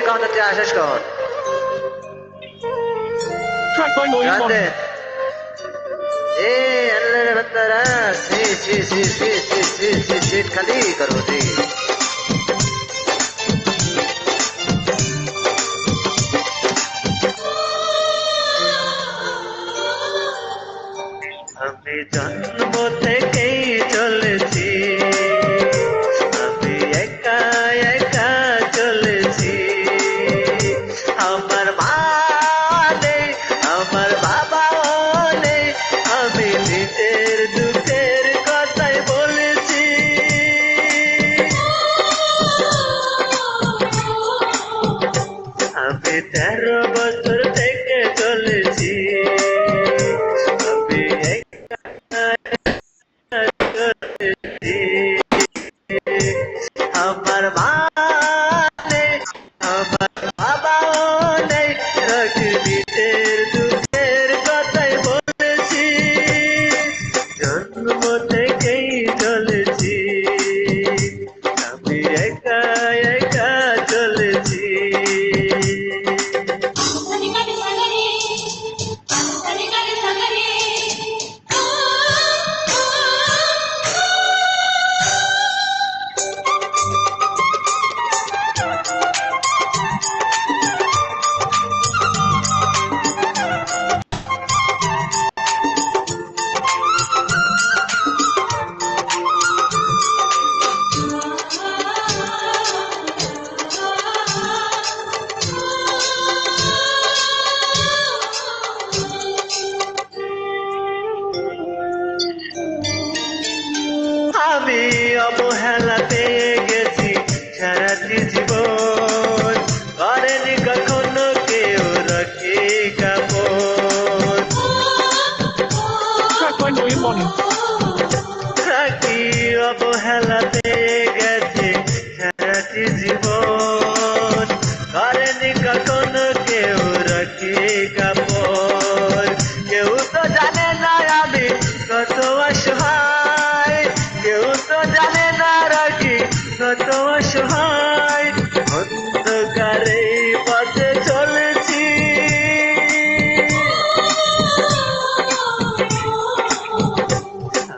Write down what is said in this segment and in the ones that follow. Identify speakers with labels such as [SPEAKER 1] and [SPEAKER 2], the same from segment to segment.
[SPEAKER 1] কথা তুই আসিস কখন? রাতে ए अल्लाह रे बंदरा सीट खाली करो जी। আমি জন্ম থেকেই চলেছি, আমি একা একা চলেছি। আমার মা নেই, আমার বাবাও নেই, আমি নিজের দুঃখের কথাই বলেছি। আমি 13 বছর থেকে চলেছি, আমি আমার মা নেই, আমার বাবাও নেই, নিজের দুঃখের কথাই বলেছি। জন্ম থেকেই চলেছি, আমি একা একা চলেছি। আমি অবহেলা পেয়ে গেছি সারাটি জীবন, করেনি কখনো কেউ রাখি কাপড়। রাখি অবহেলা পেয়ে গেছে সারাটি জীবন, করেনি কখনো কেউ রাখি কাপড়। কেউ তো জানে না আমি কত অসহায়, কেউ তো জানে না রাখি কত অসহায়। অন্ধকারে পথে চলেছি,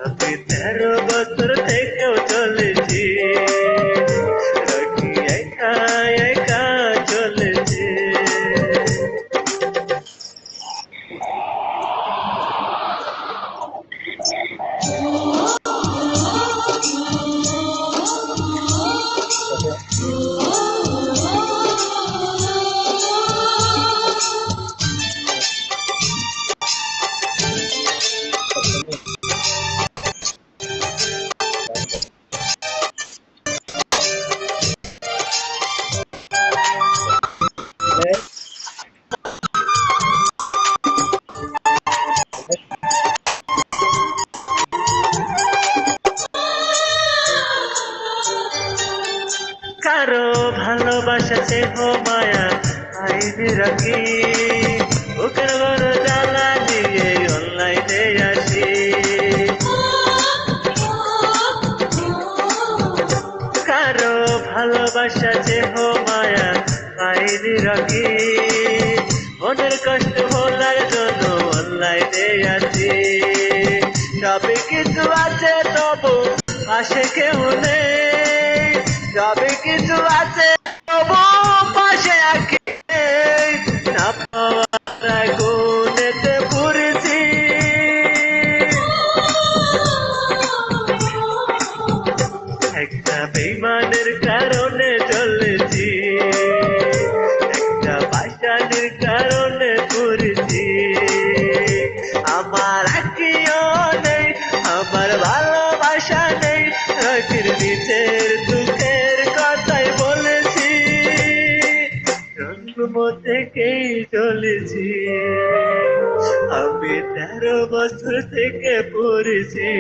[SPEAKER 1] আমি 13 বছর থেকেও চলেছি, রাখি একা একা চলেছি। কারো ভালোবাসা স্নেহ মায়া আইনি রাখি, বুকের বড় জ্বালা দিয়ে অনলাইনে আসি। কারো ভালোবাসা স্নেহ মায়া আইনি রাখি, মনের কষ্ট ভোলার জন্য অনলাইনে আছি। সবই কিছু আছে তবু পাশে কেউ নেই, সবই কিছু আছে তবু পাশে আঁকি নেই। না পাওয়া গুণেতে পড়েছি, একটা বেইমানের কারণে চলেছি, একটা পাশানির কারণে পড়েছি। আমার আঁকিও নেই, আমার ভালোবাসা নেই, রাখির নিজের দুঃখের কথাই বলেছি। জন্ম থেকেই চলেছি, আমি 13 বছর থেকে পড়েছি।